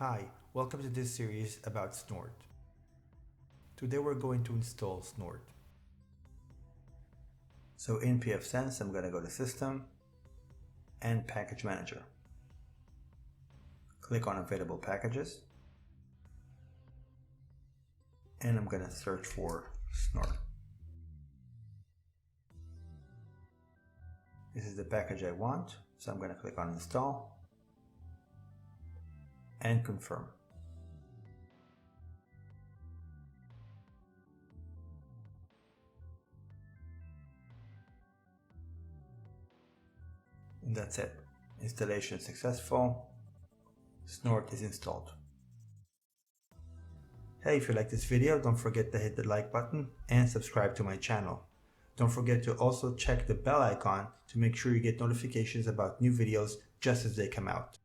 Hi, welcome to this series about Snort. Today we're going to install Snort. So in pfSense, I'm going to go to System and Package Manager. Click on Available Packages. And I'm going to search for Snort. This is the package I want, so I'm going to click on Install and Confirm. And that's it. Installation successful. Snort is installed. Hey, if you like this video, don't forget to hit the like button and subscribe to my channel. Don't forget to also check the bell icon to make sure you get notifications about new videos just as they come out.